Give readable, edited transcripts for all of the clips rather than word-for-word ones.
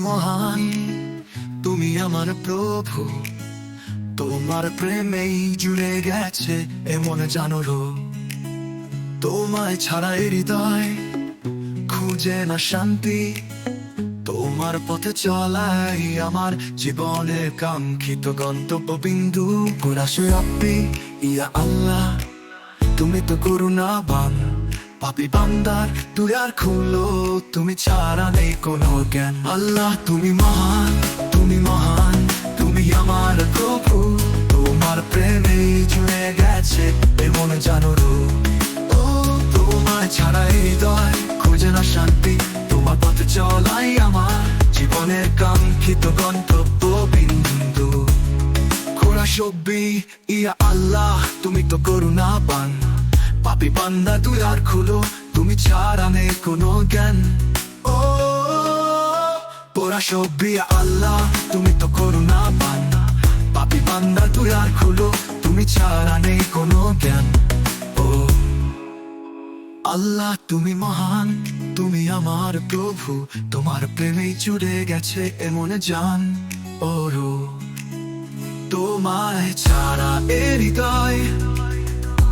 মহান, তুমি আমার প্রভু। তোমার প্রেমেই জুড়ে গেছে এমন জানো রো। তোমায় ছাড়া এই হৃদয় খুঁজে না শান্তি। তোমার পথে চলাই আমার জীবনের কাঙ্ক্ষিত গন্তব্য বিন্দু। কুরাশে রাব্বি ইয়া আল্লাহ, তুমি তো করুণাবান। পাপী বান্দার দুয়ার খুলো, তুমি ছাড়া নেই কোনো জ্ঞান। আল্লাহ তুমি মহান, তুমি মহান, তুমি আমার প্রভু। তোমার প্রেমে জুড়ে গেছে এমন জানো রো। ও তোমায় ছাড়া এই হৃদয় খুঁজে না শান্তি। তোমার পথে চলাই আমার জীবনের কাঙ্ক্ষিত গন্তব্য বিন্দু। কুরাশব্বি ইয়া আল্লাহ, তুমি তো করুণাবান। পাপী বান্দা দুয়ার খুলো, তুমি ছাড়া নেই কোনো জ্ঞান। ও কুরাশব্বি ইয়া আল্লাহ, তুমি তো করুণাবান। পাপী বান্দা দুয়ার খুলো, তুমি ছাড়া নেই কোনো জ্ঞান। ও আল্লাহ তুমি মহান, তুমি আমার প্রভু। তোমার প্রেমে জুড়ে গেছে এমন জান ও রো। তোমায় ছাড়া এ হৃদয়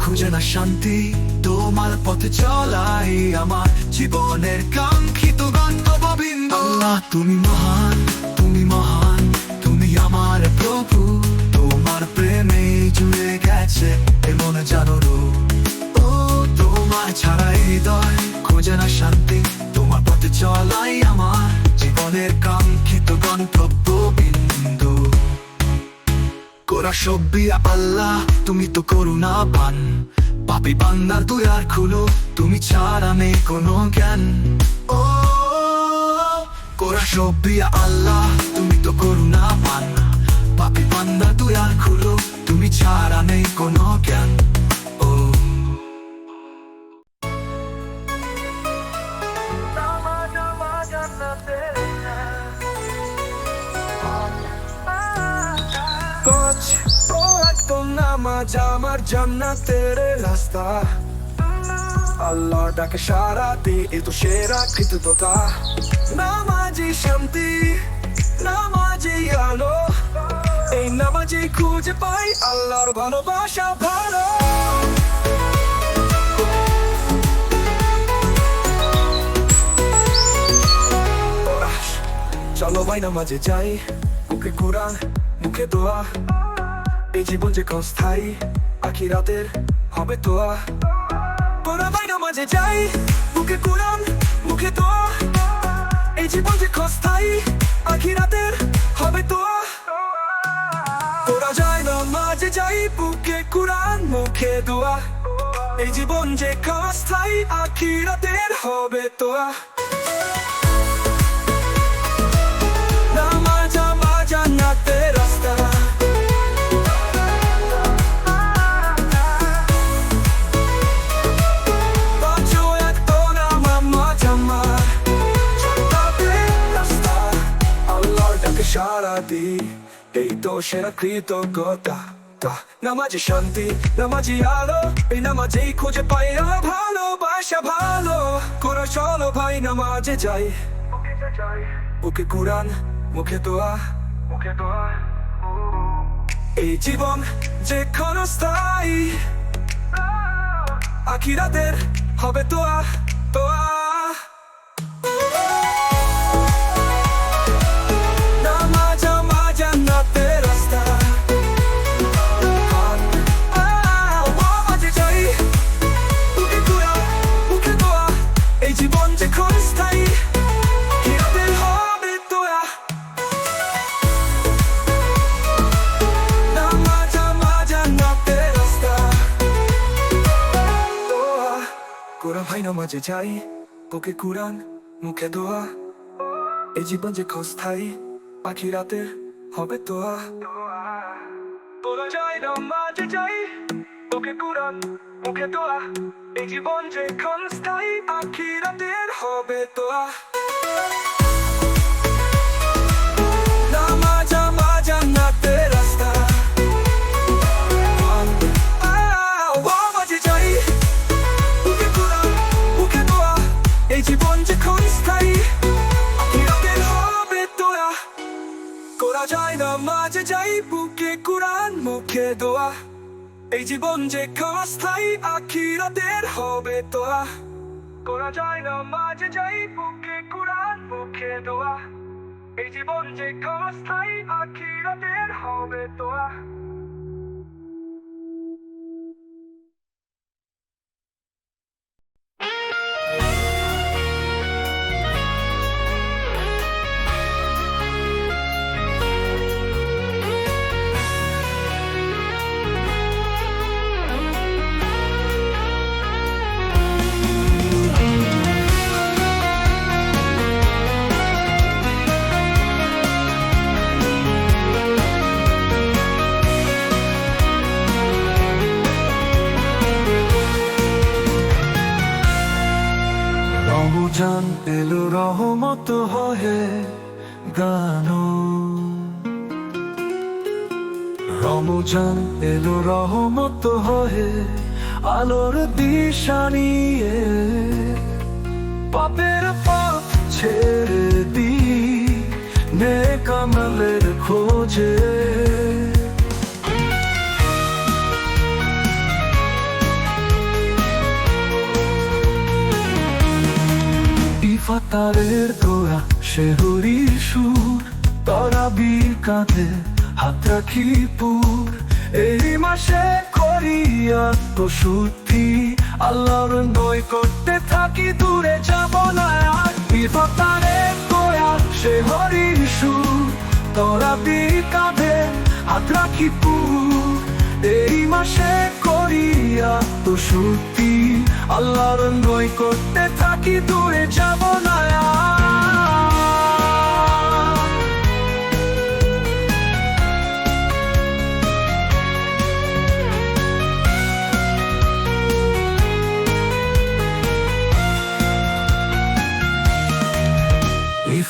খুঁজে না শান্তি। তোমার পথে চলাই আমার জীবনের কাঙ্ক্ষিত গন্তব্য বিন্দু। আল্লাহ তুমি মহান, তুমি মহান, তুমি আমার প্রভু। তোমার প্রেমে জুড়ে গেছে এমন জানো রো। ও তোমার ছাড়া হৃদয় খোঁজে না শান্তি। তোমার পথে চলাই আমার জীবনের কাঙ্ক্ষিত গন্তব্য বিন্দু। কুরাশব্বি আল্লাহ, তুমি তো করুণাবান। পাপী বান্দার দুয়ার খুলো, তুমি ছাড়া নেই কোনো জ্ঞান। ও কুরাশব্বি আল্লাহ, তুমি তো করুণাবান। পাপী বান্দার দুয়ার খুলো, তুমি ছাড়া নেই কোনো জ্ঞান। ও নামাজ আমার জান্নাতের রাস্তা। আল্লাহ ডাকে সারা দি, এ তো সেরা কৃতজ্ঞতা। নামাজি শান্তি, নামাজি আলো। এই নামাজি খুঁজে পাই আল্লাহর ভালোবাসা ভালো। চলো ভাই নামাজে যাই, মুখে কোরআন মুখে দোয়া। এই জীবন যে ক্ষণস্থায়ী, আখিরাতের হবে তোয়া। পড়া ভাই নামাজে যাই, মুখে কোরআন মুখে দোয়া। এই জীবন যে ক্ষণস্থায়ী, আখিরাতের হবে তোয়া। পড়া যায় নামাজে যাই, বুকে কোরআন মুখে দোয়া। এই জীবন যে ক্ষণস্থায়ী, আখিরাতের হবে তোয়া। নামাজ আমার জান্নাতের রাস্তা। সারা দি, এই তো সেরা কৃতজ্ঞতা। নামাজে শান্তি, নামাজি আলো। এই নামাজেই খুঁজে পাই ভালোবাসা ভালো। কোরআন চলো ভাই নামাজে যাই, বুকে কোরআন মুখে দোয়া। এই জীবন যে ক্ষণস্থায়ী, আখিরাতের হবে তোয়া তোয়া। ভাই নামাজে যাই, বুকে কোরআন মুখে দোয়া। এই জীবন যে ক্ষণস্থায়ী, আখিরাতের হবে তোয়া। তোরা যাই নামাজে যাই, বুকে কোরআন মুখে দোয়া। এই জীবন যে ক্ষণস্থায়ী, আখিরাতের হবে তোয়া। নামাজ আমার জান্নাতের রাস্তা। এই জীবন যে ক্ষণস্থায়ী, আখিরাতের হবে তোয়া। যাই বুকে কুরআন মুখে দোয়া এই জীবন যে ক্ষণস্থায়ী আখিরাতের হবে তোয়া করা যায় না মাঝে যাই বুকে কুরআন মুখে দোয়া এই জীবন যে ক্ষণস্থায়ী আখিরাতের হবে তোয়া রমজান এলো রহমত হয়ে গানো রমজান এলো রহমত হয়ে আলোর দিশা নিয়ে পাপের পথ ছেড়ে দি নেক আমলের খোঁজে ইফতারের দোয়া সেহরির সুর তরাবির কাঁধে হাত রাখি পুর এই মাসে করি আত্মশুদ্ধি আল্লাহর নৈকট্যে থাকি দূরে যাব না আর ইফতারের দোয়া সেহরির সুর তরাবির কাঁধে হাত রাখি পুর এই মাসে করি আত্মশুদ্ধি আল্লাহর নৈকট্যে থাকি দূরে যাব না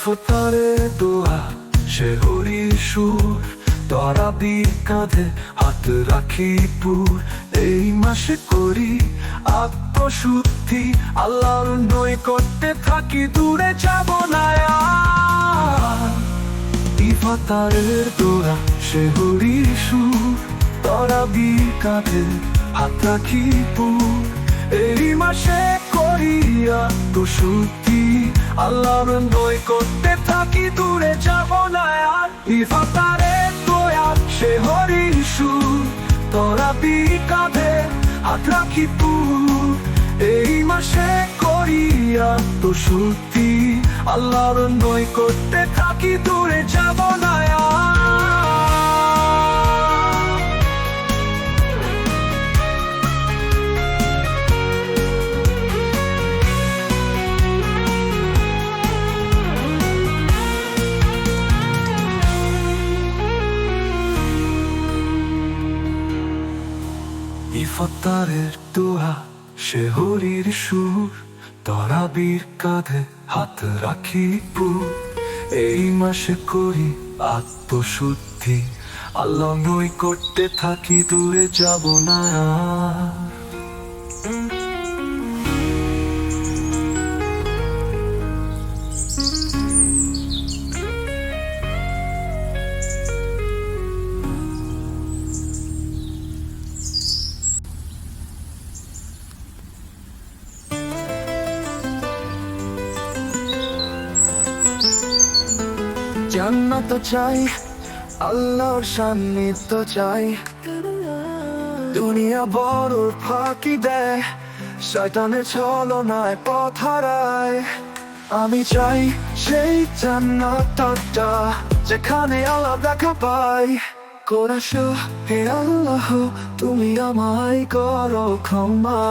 ইফতারে দোয়া সেহরির সুর তরাবির কাঁধে হাত রাখি পুর এই মাসে করি আত্মশুদ্ধি আল্লাহর নৈকট্যে থাকি দূরে যাব না ইফতারের দোয়া সেহরির সুর তরাবির কাঁধে হাত রাখি পুর এই মাসে করি আত্মশুদ্ধি আল্লাহর নৈকট্যে থাকি দূরে যাব না আর ইফতারের দোয়া সেহরির সুর তরাবির কাঁধে হাত রাখি পুর এই মাসে করি আত্মশুদ্ধি আল্লাহর নৈকট্যে থাকি দূরে যাব না ইফতারের দোয়া সেহরির সুর তরাবির কাঁধে হাত রাখি পুর এই মাসে করি আত্মশুদ্ধি আল্লাহ নৈকট্যে থাকি দূরে যাব না জান্নাত চাই আল্লাহর সান্নিধ্য চাই দুনিয়া বড় ফাঁকি দেয় শয়তানের ছলনায় পথ হারায় আমি চাই সেই জান্নাতটা যেখানে আল্লাহ দেখা পাই কোরআশো হে আল্লাহ তুমি আমায় করো ক্ষমা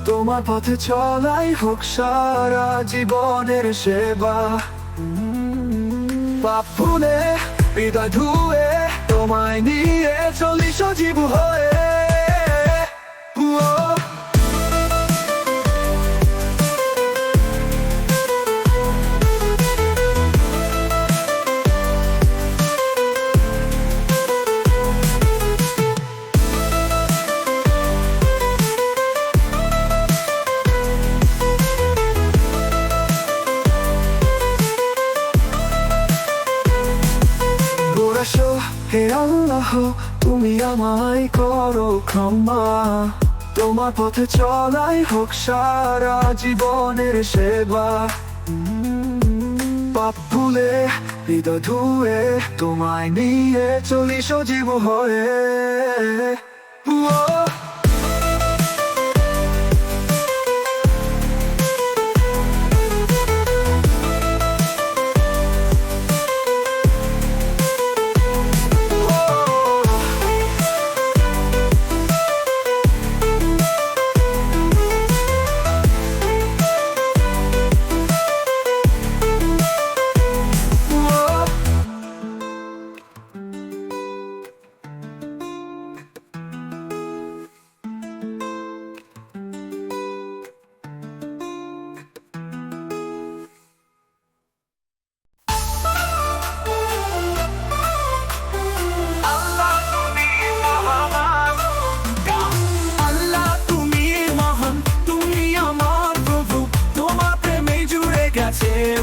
তোমার পথে চলাই হোক সারা জীবনের সেবা পাপ ভুলে হৃদয় ধুয়ে তোমায় নিয়ে চলি সজীব হয়ে হে আল্লাহ তুমি আমায় করো ক্ষমা, তোমার পথে চলাই হোক সারা জীবনের সেবা। পাপ ভুলে হৃদয় ধুয়ে তোমায় নিয়ে চলি সজীব হয়ে। ও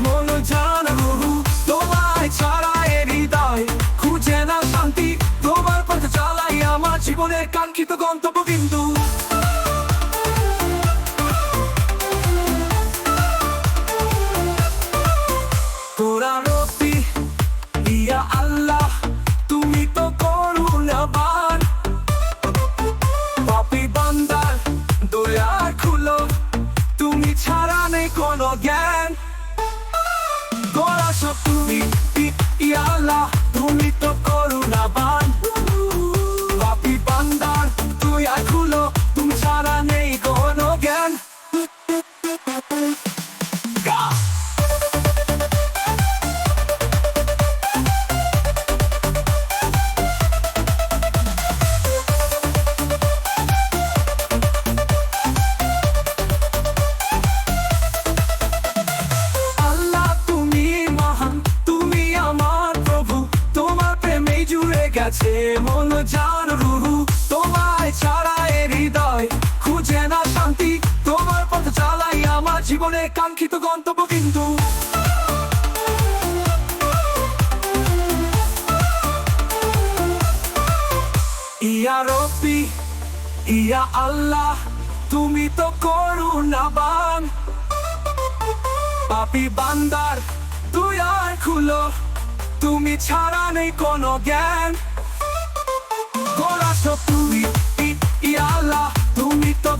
মন জান রুহু, তোমায় ছাড়া এ হৃদয় খুঁজে না শান্তি, তোমার পথে চালাই আমার জীবনের কাঙ্ক্ষিত গন্তব্যবিন্দু। তোরা রব্বি ইয়া আল্লাহ তুমি তো করুণাবান, পাপী বান্দার দয়া খুলো, তুমি ছাড়া নেই কোনো জ্ঞান। তুমি ইয়া আল্লাহ তুমি তো করুণাবান, পাপী বান্দার দয়া খুলো, তুমি ছাড়া নেই কোনো জ্ঞান। মন জান রুহু, তোমায় ছাড়া এ হৃদয় খুঁজে না শান্তি, তোমার পথে চালাই আমার জীবনের কাঙ্ক্ষিত গন্তব্যবিন্দু। ইয়া রব্বি ইয়া আল্লাহ তুমি তো করুণাবান, পাপী বান্দার দয়া খুলো, তুমি ছাড়া নেই কোনো জ্ঞান। তুমি ইয়া আল্লাহ তুমি তো